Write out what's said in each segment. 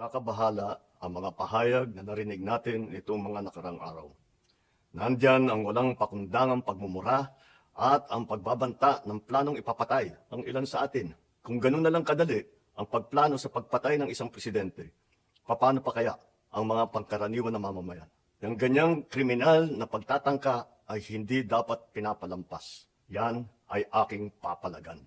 Nakakabahala ang mga pahayag na narinig natin itong mga nakarang araw. Nandyan ang walang pakundangang pagmumura at ang pagbabanta ng planong ipapatay ang ilan sa atin. Kung ganun na lang kadali ang pagplano sa pagpatay ng isang presidente, paano pa kaya ang mga pangkaraniwan na mamamayan? Yung ganyang kriminal na pagtatangka ay hindi dapat pinapalampas. Yan ay aking papalagan.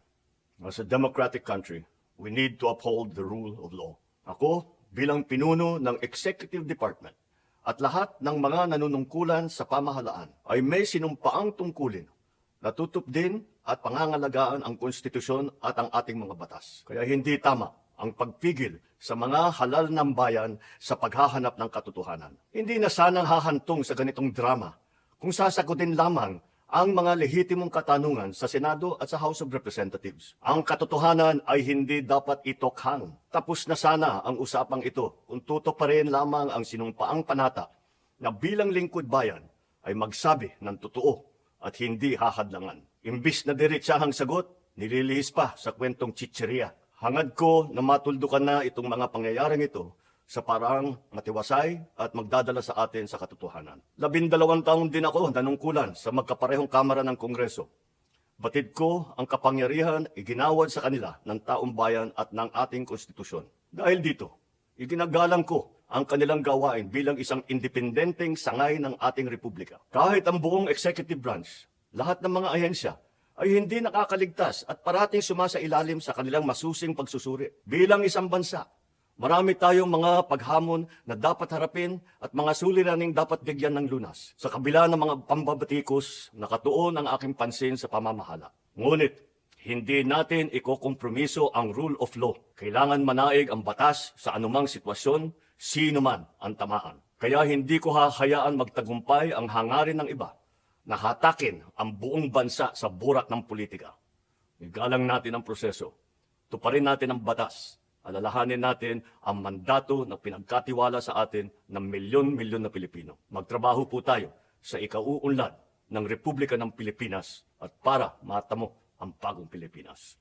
As a democratic country, we need to uphold the rule of law. Ako, bilang pinuno ng Executive Department at lahat ng mga nanunungkulan sa pamahalaan ay may sinumpaang tungkulin na tutupdin at pangangalagaan ang konstitusyon at ang ating mga batas. Kaya hindi tama ang pagpigil sa mga halal ng bayan sa paghahanap ng katotohanan. Hindi na sanang hahantong sa ganitong drama kung sasagutin lamang ang mga lehitimong katanungan sa Senado at sa House of Representatives. Ang katotohanan ay hindi dapat itokhang. Tapos na sana ang usapang ito kung tutuparin lamang ang sinumpaang panata na bilang lingkod bayan ay magsabi ng totoo at hindi hahadlangan. Imbis na diretsahang sagot, nililihis pa sa kwentong chicheria. Hangad ko na matuldukan na itong mga pangyayaring ito sa parang matiwasay at magdadala sa atin sa katotohanan. 12 taon din ako nanungkulan sa magkaparehong kamara ng Kongreso. Batid ko ang kapangyarihan iginawad sa kanila ng taong bayan at ng ating konstitusyon. Dahil dito, iginagalang ko ang kanilang gawain bilang isang independenteng sangay ng ating republika. Kahit ang buong executive branch, lahat ng mga ahensya, ay hindi nakakaligtas at parating sumasailalim sa kanilang masusing pagsusuri. Bilang isang bansa, marami tayong mga paghamon na dapat harapin at mga suliraning dapat bigyan ng lunas. Sa kabila ng mga pambabatikos, nakatuon ang aking pansin sa pamamahala. Ngunit, hindi natin ikokompromiso ang rule of law. Kailangan manaig ang batas sa anumang sitwasyon, sino man ang tamaan. Kaya hindi ko hahayaan magtagumpay ang hangarin ng iba na hatakin ang buong bansa sa burak ng politika. Igalang natin ang proseso. Tuparin natin ang batas. Alalahanin natin ang mandato na pinagkatiwala sa atin ng milyon-milyon na Pilipino. Magtrabaho po tayo sa ikauunlad ng Republika ng Pilipinas at para matamo ang bagong Pilipinas.